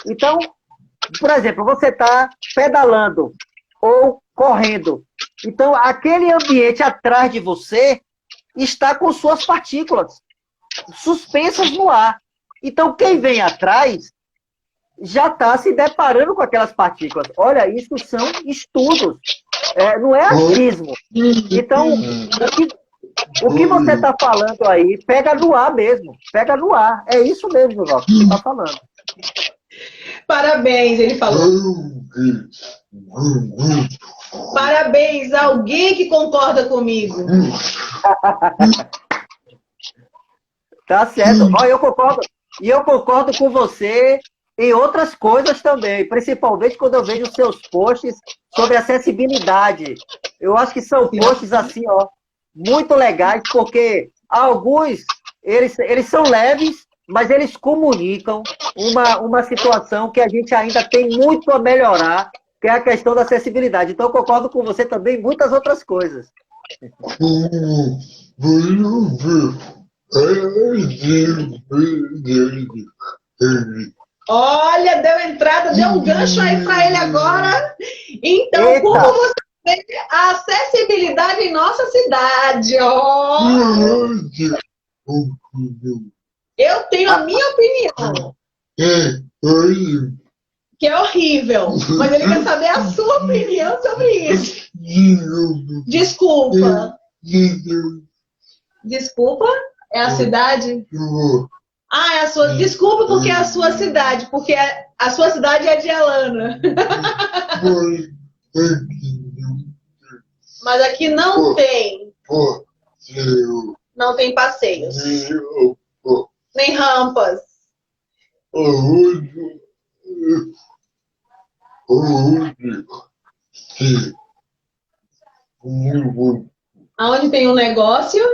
Speaker 2: Então, por exemplo, você está pedalando ou correndo. Então, aquele ambiente atrás de você está com suas partículas suspensas no ar. Então, quem vem atrás já está se deparando com aquelas partículas. Olha, isso são estudos, não é achismo. Então, o que você está falando aí, pega no ar mesmo. Pega no ar. É isso mesmo, João, que você está falando.
Speaker 1: Parabéns, ele falou. Parabéns, alguém que concorda comigo.
Speaker 2: Tá certo. Ó, eu concordo. E eu concordo com você em outras coisas também, principalmente quando eu vejo os seus posts sobre acessibilidade. Eu acho que são posts assim, ó, muito legais, porque alguns, eles são leves, mas eles comunicam uma situação que a gente ainda tem muito a melhorar, que é a questão da acessibilidade. Então, eu concordo com você também em muitas outras coisas.
Speaker 1: Olha, deu entrada, deu um gancho aí para ele agora. Então,
Speaker 2: Eita.
Speaker 1: como você vê a acessibilidade em nossa cidade? Ó. Eu tenho a minha opinião, que é horrível, mas ele quer saber a sua opinião sobre isso. Desculpa. Desculpa? É a cidade? Ah, é a sua. Desculpa porque é a sua cidade, porque a sua cidade é de Alana. Mas aqui não tem. Não tem passeios. Nem rampas. Aonde tem um negócio?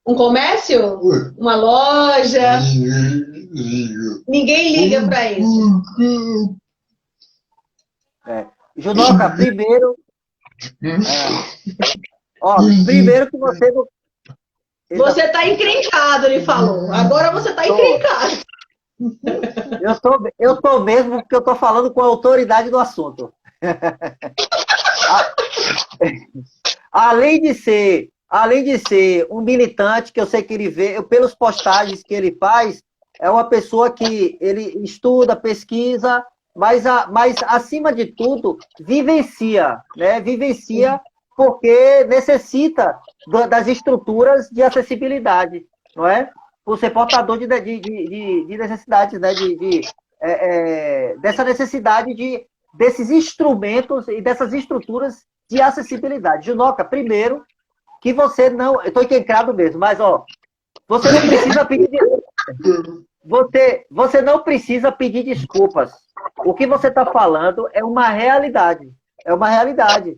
Speaker 1: Um comércio? Uma loja? Ninguém liga para isso.
Speaker 2: Junoca, primeiro... primeiro que você...
Speaker 1: Você está encrencado, ele falou. Agora você está encrencado.
Speaker 2: Eu tô mesmo porque eu estou falando com a autoridade do assunto. Além de ser um militante, que eu sei que ele vê, pelos postagens que ele faz, é uma pessoa que ele estuda, pesquisa, mas acima de tudo, vivencia, né? Vivencia porque necessita das estruturas de acessibilidade, não é? Por ser portador de necessidades, né? Dessa necessidade desses instrumentos e dessas estruturas de acessibilidade. Junoca, primeiro, que você não... Eu estou encrencado mesmo, mas, ó, você não precisa pedir... Você não precisa pedir desculpas. O que você está falando é uma realidade. É uma realidade.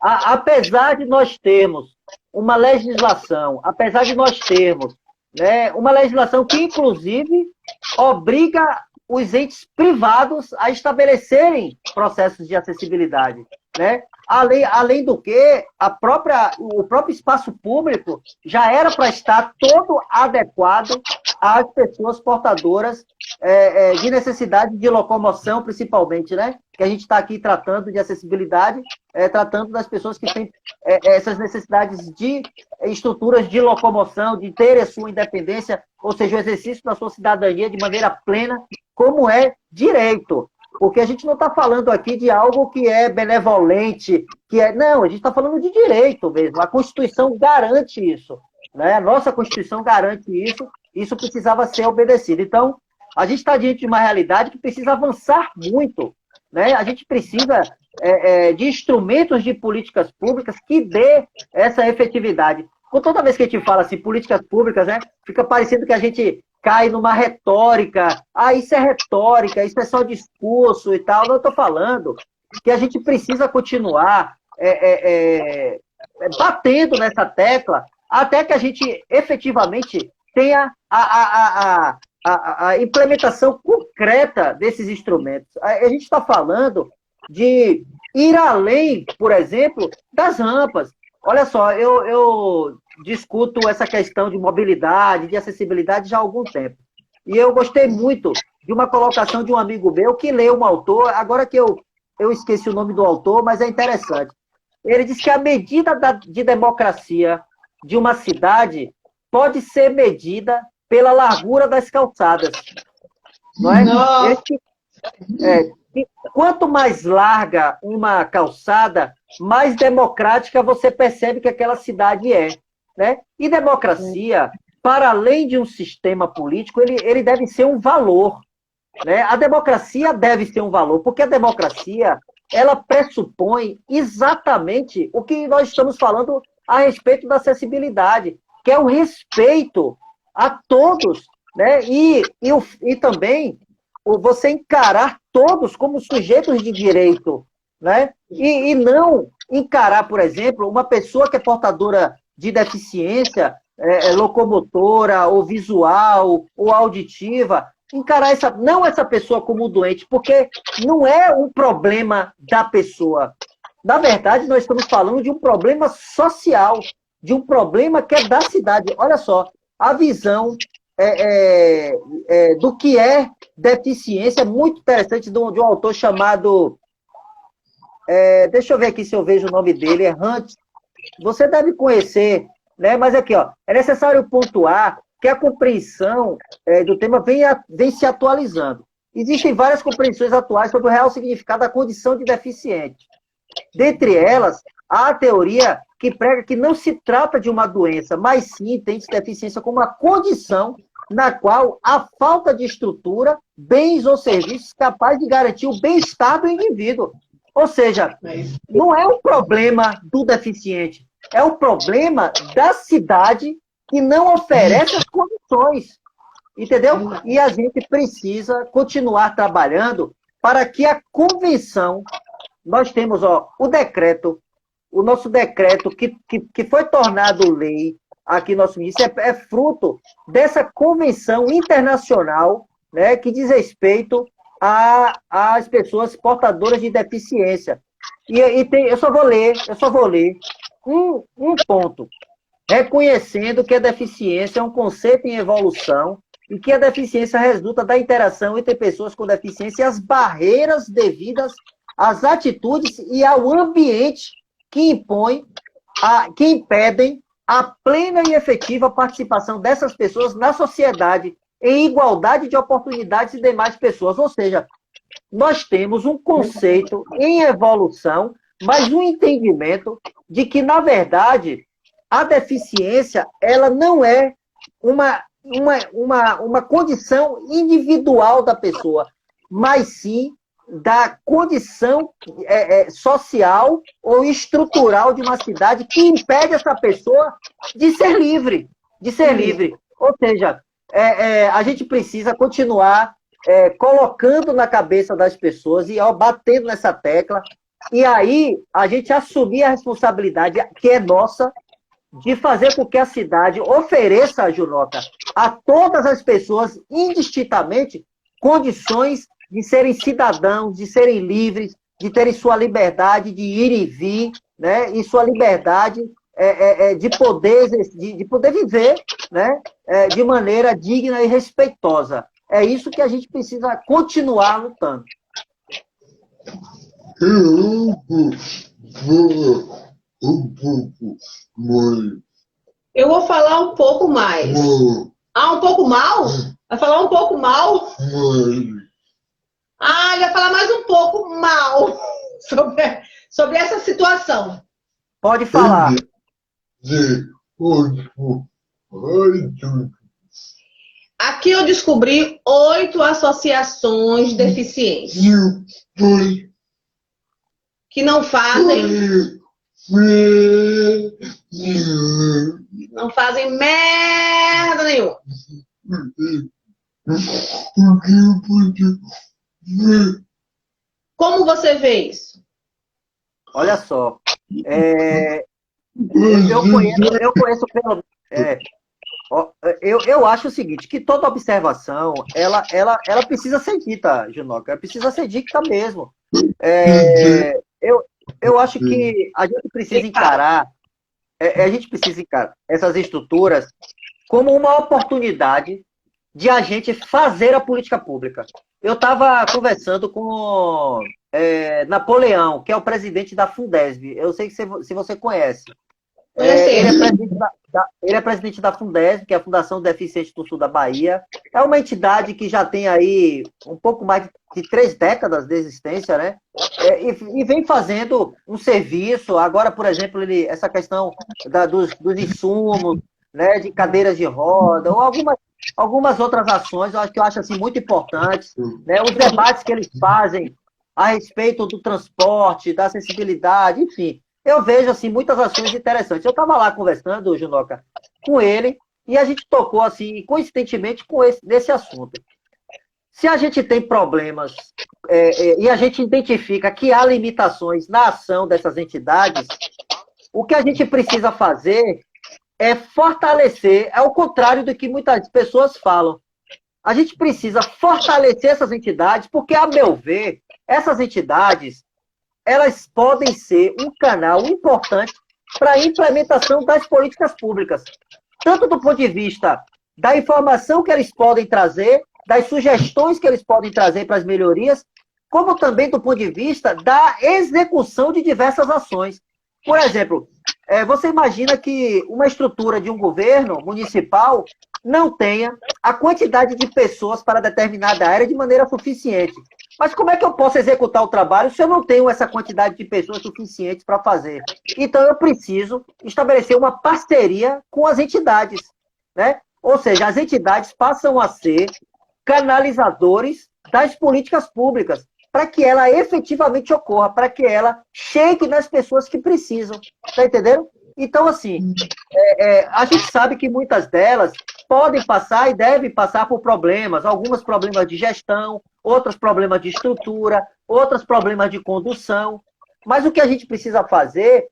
Speaker 2: Apesar de nós termos uma legislação, apesar de nós termos, né, uma legislação que, inclusive, obriga os entes privados a estabelecerem processos de acessibilidade, né? Além do que, o próprio espaço público já era para estar todo adequado às pessoas portadoras de necessidade de locomoção, principalmente, né? Que a gente está aqui tratando de acessibilidade, tratando das pessoas que têm essas necessidades de estruturas de locomoção, de ter a sua independência, ou seja, o exercício da sua cidadania de maneira plena, como é direito. Porque a gente não está falando aqui de algo que é benevolente, não, a gente está falando de direito mesmo. A Constituição garante isso, né? A nossa Constituição garante isso, isso precisava ser obedecido. Então, a gente está diante de uma realidade que precisa avançar muito, né? A gente precisa de instrumentos de políticas públicas que dê essa efetividade. Toda vez que a gente fala assim, políticas públicas, né, fica parecendo que a gente cai numa retórica. Isso é retórica, isso é só discurso e tal. Não, eu estou falando que a gente precisa continuar batendo nessa tecla até que a gente efetivamente tenha a implementação concreta desses instrumentos. A gente está falando de ir além, por exemplo, das rampas. Olha só, eu discuto essa questão de mobilidade, de acessibilidade já há algum tempo. E eu gostei muito de uma colocação de um amigo meu que leu um autor, agora que eu esqueci o nome do autor, mas é interessante. Ele diz que a medida de democracia de uma cidade pode ser medida pela largura das calçadas. Não é? Quanto mais larga uma calçada, mais democrática você percebe que aquela cidade é. Né? E democracia, para além de um sistema político, ele deve ser um valor. Né? A democracia deve ser um valor, porque a democracia ela pressupõe exatamente o que nós estamos falando a respeito da acessibilidade, que é o respeito a todos, né? E também você encarar todos como sujeitos de direito, né? E não encarar, por exemplo, uma pessoa que é portadora de deficiência locomotora, ou visual, ou auditiva, encarar não essa pessoa como doente, porque não é um problema da pessoa. Na verdade, nós estamos falando de um problema social, de um problema que é da cidade. Olha só, a visão do que é deficiência é muito interessante de um autor chamado... deixa eu ver aqui se eu vejo o nome dele, é Hunt. Você deve conhecer, né? Mas aqui, ó, é necessário pontuar que a compreensão do tema vem se atualizando. Existem várias compreensões atuais sobre o real significado da condição de deficiente. Dentre elas, há a teoria que prega que não se trata de uma doença, mas sim entende deficiência como uma condição na qual a falta de estrutura, bens ou serviços capazes de garantir o bem-estar do indivíduo. Ou seja, não é um problema do deficiente, é um problema da cidade que não oferece as condições. Entendeu? E a gente precisa continuar trabalhando para que a convenção... Nós temos o decreto, o nosso decreto que foi tornado lei aqui no nosso ministério, é fruto dessa convenção internacional, né, que diz respeito às pessoas portadoras de deficiência. Eu só vou ler um ponto, reconhecendo que a deficiência é um conceito em evolução e que a deficiência resulta da interação entre pessoas com deficiência e as barreiras devidas às atitudes e ao ambiente que impedem a plena e efetiva participação dessas pessoas na sociedade, em igualdade de oportunidades e demais pessoas. Ou seja, nós temos um conceito em evolução, mas um entendimento de que, na verdade, a deficiência ela não é uma condição individual da pessoa, mas sim da condição social ou estrutural de uma cidade que impede essa pessoa de ser livre. Ou seja, a gente precisa continuar colocando na cabeça das pessoas e batendo nessa tecla, e aí a gente assumir a responsabilidade que é nossa de fazer com que a cidade ofereça, Junoca, a todas as pessoas, indistintamente, condições de serem cidadãos, de serem livres, de terem sua liberdade de ir e vir, né? E sua liberdade de poder viver, né? De maneira digna e respeitosa. É isso que a gente precisa continuar lutando.
Speaker 1: Eu vou falar um pouco mais. Um pouco mal? Vai falar um pouco mal? Ele vai falar mais um pouco mal sobre essa situação.
Speaker 2: Pode falar.
Speaker 1: Aqui eu descobri 8 associações de deficientes que não fazem merda nenhuma. Como você vê isso?
Speaker 2: Olha só, eu conheço pelo... Ó, eu acho o seguinte, que toda observação, ela precisa ser dita, Junoca, ela precisa ser dita mesmo. Eu acho que a gente precisa encarar essas estruturas como uma oportunidade de a gente fazer a política pública. Eu estava conversando com Napoleão, que é o presidente da Fundesb. Eu sei que se você conhece. Ele é presidente da Fundesb, que é a Fundação Deficiente do Sul da Bahia. É uma entidade que já tem aí um pouco mais de 3 décadas de existência, né? E vem fazendo um serviço. Agora, por exemplo, essa questão dos insumos, né, de cadeiras de roda, ou algumas outras ações, que eu acho assim, muito importantes. Né? Os debates que eles fazem a respeito do transporte, da acessibilidade, enfim. Eu vejo assim, muitas ações interessantes. Eu estava lá conversando, Junoca, com ele, e a gente tocou, assim, coincidentemente, nesse assunto. Se a gente tem problemas e a gente identifica que há limitações na ação dessas entidades, o que a gente precisa fazer é fortalecer, ao contrário do que muitas pessoas falam. A gente precisa fortalecer essas entidades, porque, a meu ver, essas entidades, elas podem ser um canal importante para a implementação das políticas públicas, tanto do ponto de vista da informação que eles podem trazer, das sugestões que eles podem trazer para as melhorias, como também do ponto de vista da execução de diversas ações. Por exemplo, você imagina que uma estrutura de um governo municipal não tenha a quantidade de pessoas para determinada área de maneira suficiente. Mas como é que eu posso executar o trabalho se eu não tenho essa quantidade de pessoas suficientes para fazer? Então, eu preciso estabelecer uma parceria com as entidades, né? Ou seja, as entidades passam a ser canalizadores das políticas públicas, para que ela efetivamente ocorra, para que ela chegue nas pessoas que precisam. Tá entendendo? Então, assim, a gente sabe que muitas delas podem passar e devem passar por problemas, alguns problemas de gestão, outros problemas de estrutura, outros problemas de condução. Mas o que a gente precisa fazer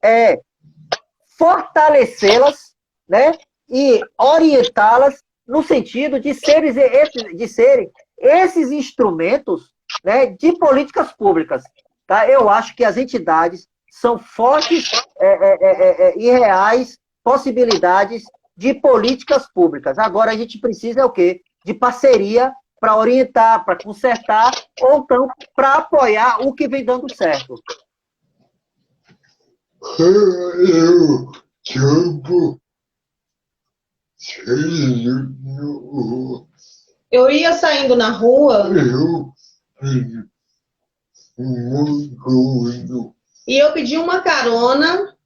Speaker 2: é fortalecê-las, né, e orientá-las no sentido de serem esses instrumentos, né, de políticas públicas. Tá? Eu acho que as entidades são fortes e reais possibilidades de políticas públicas. Agora a gente precisa o quê? De parceria para orientar, para consertar, ou então para apoiar o que vem dando certo.
Speaker 1: Eu ia saindo na rua e eu pedi uma carona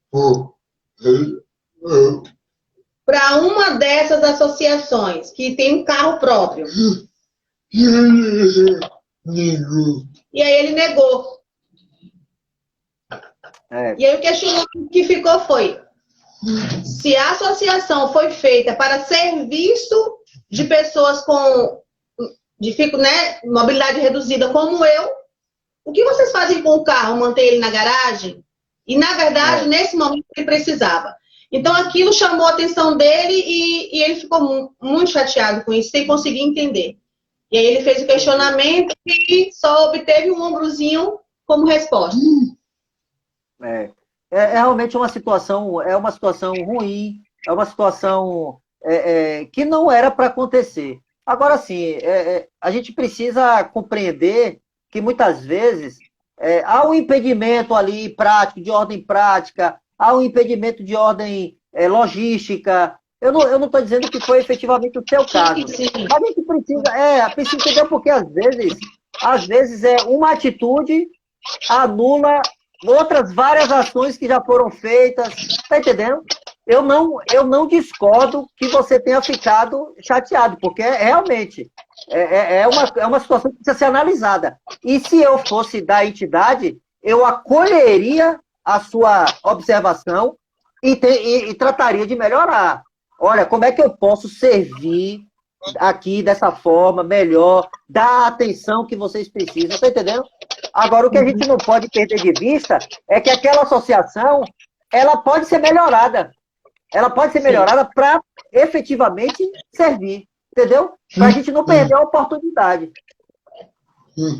Speaker 1: para uma dessas associações que tem um carro próprio. E aí ele negou. E aí o questionamento que ficou foi: se a associação foi feita para serviço de pessoas com mobilidade reduzida como eu, o que vocês fazem com o carro? Manter ele na garagem? E, na verdade, nesse momento ele precisava. Então, aquilo chamou a atenção dele e ele ficou muito chateado com isso, sem conseguir entender. E aí ele fez o questionamento e só obteve um ombrozinho como resposta.
Speaker 2: É realmente uma situação ruim, é uma situação que não era para acontecer. Agora, sim, a gente precisa compreender que muitas vezes há um impedimento ali prático, de ordem prática, há um impedimento de ordem logística. Eu não estou dizendo que foi efetivamente o seu caso.
Speaker 1: Sim.
Speaker 2: A gente precisa entender, porque às vezes uma atitude anula outras várias ações que já foram feitas. Está entendendo? Eu não discordo que você tenha ficado chateado, porque realmente é uma situação que precisa ser analisada. E se eu fosse da entidade, eu acolheria a sua observação e trataria de melhorar. Olha, como é que eu posso servir aqui dessa forma, melhor, dar a atenção que vocês precisam, tá entendendo? Agora, o que a gente não pode perder de vista é que aquela associação, ela pode ser melhorada. ela pode ser melhorada para efetivamente servir, entendeu? Para a gente não perder a oportunidade.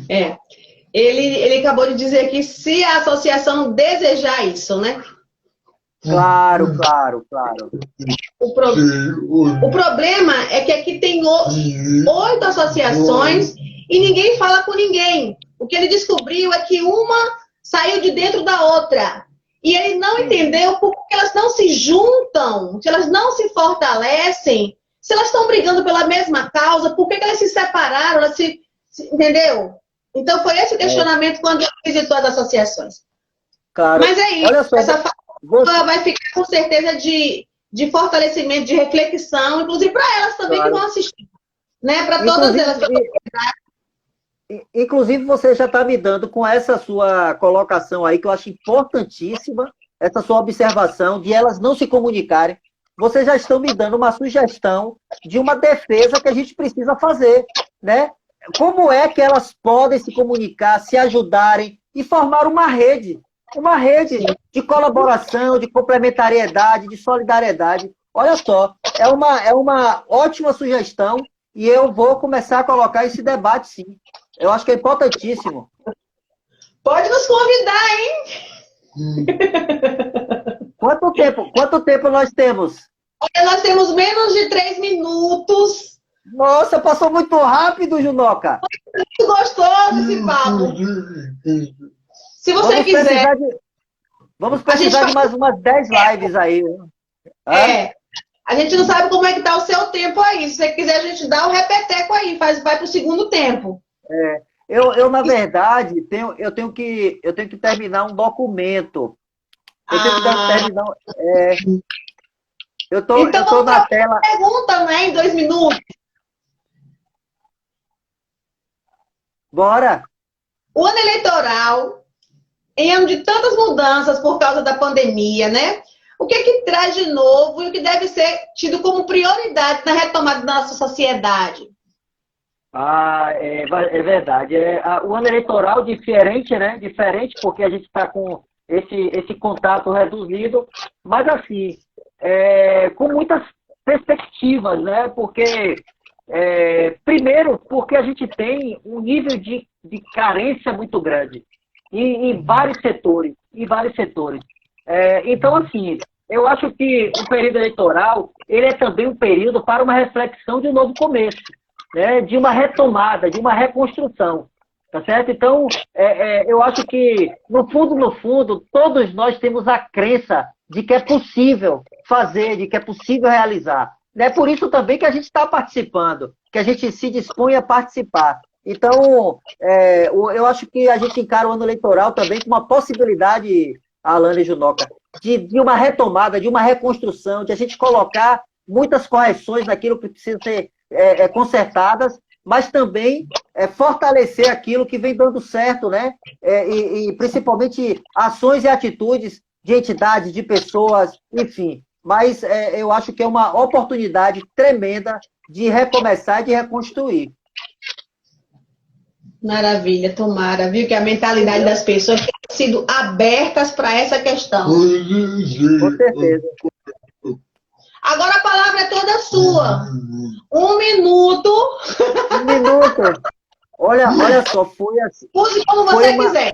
Speaker 1: É. Ele acabou de dizer que se a associação desejar isso, né?
Speaker 2: Claro.
Speaker 1: O problema é que aqui tem 8 associações e ninguém fala com ninguém. O que ele descobriu é que uma saiu de dentro da outra. E ele não entendeu por que elas não se juntam, se elas não se fortalecem, se elas estão brigando pela mesma causa, por que elas se separaram, entendeu? Então foi esse o questionamento quando ele visitou as associações.
Speaker 2: Claro.
Speaker 1: Mas é isso,
Speaker 2: Olha só,
Speaker 1: essa fala vai ficar com certeza de fortalecimento, de reflexão, inclusive para elas também que vão assistir. Né? Para todas elas.
Speaker 2: Inclusive, você já está me dando com essa sua colocação aí, que eu acho importantíssima, essa sua observação de elas não se comunicarem. Vocês já estão me dando uma sugestão de uma defesa que a gente precisa fazer, né? Como é que elas podem se comunicar, se ajudarem e formar uma rede de colaboração, de complementariedade, de solidariedade. Olha só, é uma ótima sugestão e eu vou começar a colocar esse debate, sim. Eu acho que é importantíssimo.
Speaker 1: Pode nos convidar, hein?
Speaker 2: Quanto tempo nós temos?
Speaker 1: Olha, nós temos menos de 3 minutos.
Speaker 2: Nossa, passou muito rápido, Junoca.
Speaker 1: Muito gostoso esse papo. Se você quiser...
Speaker 2: Vamos precisar de mais umas 10 lives aí.
Speaker 1: A gente não sabe como é que tá o seu tempo aí. Se você quiser, a gente dá o repeteco aí, vai pro segundo tempo.
Speaker 2: Eu na verdade, eu tenho que terminar um documento. Eu tô na tela.
Speaker 1: Pergunta, né, em 2 minutos.
Speaker 2: Bora.
Speaker 1: O ano eleitoral, em ano de tantas mudanças por causa da pandemia, né? O que traz de novo e o que deve ser tido como prioridade na retomada da nossa sociedade?
Speaker 2: É verdade. O ano eleitoral diferente, né? Diferente porque a gente está com esse contato reduzido, mas assim, com muitas perspectivas, né? Porque, primeiro, porque a gente tem um nível de carência muito grande em vários setores, então, assim, eu acho que o período eleitoral, ele é também um período para uma reflexão de um novo começo, né? De uma retomada, de uma reconstrução, tá certo? Então, eu acho que, no fundo, todos nós temos a crença de que é possível fazer, de que é possível realizar. É por isso também que a gente está participando, que a gente se dispõe a participar. Então, eu acho que a gente encara o ano eleitoral também com uma possibilidade, Alana e Junoca, de uma retomada, de uma reconstrução, de a gente colocar muitas correções naquilo que precisa ser consertadas, mas também fortalecer aquilo que vem dando certo, né? E principalmente ações e atitudes de entidades, de pessoas, enfim. Mas eu acho que é uma oportunidade tremenda de recomeçar e de reconstruir.
Speaker 1: Maravilha, tomara, viu? Que a mentalidade das pessoas tem sido abertas para essa questão.
Speaker 2: Com certeza.
Speaker 1: Agora a palavra é toda sua. 1 minuto.
Speaker 2: 1 minuto. Olha só, foi assim.
Speaker 1: Use como você quiser.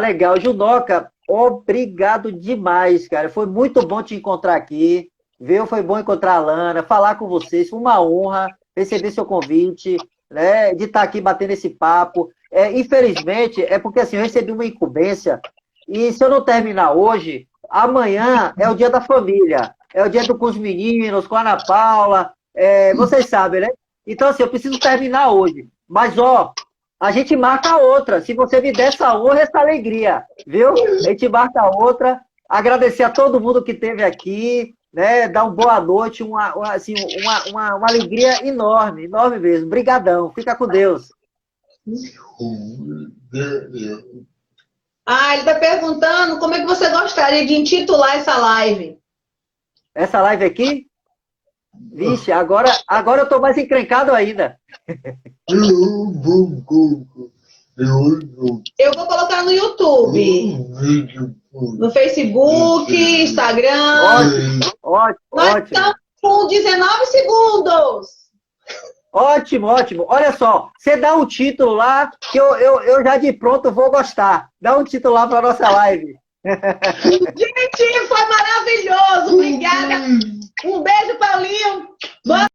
Speaker 2: Legal. Junoca, obrigado demais, cara. Foi muito bom te encontrar aqui. Viu? Foi bom encontrar a Alana, falar com vocês. Foi uma honra receber seu convite, né, de estar aqui batendo esse papo. Infelizmente, é porque assim, eu recebi uma incumbência e se eu não terminar hoje, amanhã é o dia da família. É o dia com os meninos, com a Ana Paula. Vocês sabem, né? Então, assim, eu preciso terminar hoje. Mas, a gente marca outra. Se você me der essa honra, essa alegria, viu? A gente marca outra. Agradecer a todo mundo que esteve aqui, né? Dar uma boa noite, uma alegria enorme, enorme mesmo. Obrigadão. Fica com Deus.
Speaker 1: Ele está perguntando como é que você gostaria de intitular essa live.
Speaker 2: Essa live aqui? Vixe, agora eu tô mais encrencado ainda.
Speaker 1: Eu vou colocar no YouTube, no Facebook, Instagram.
Speaker 2: Ótimo,
Speaker 1: Nós
Speaker 2: ótimo.
Speaker 1: estamos com 19 segundos.
Speaker 2: Ótimo, ótimo. Olha só, você dá um título lá, que eu já de pronto vou gostar. Dá um título lá para nossa live.
Speaker 1: Gente, foi maravilhoso. Obrigada. Um beijo, Paulinho. Boa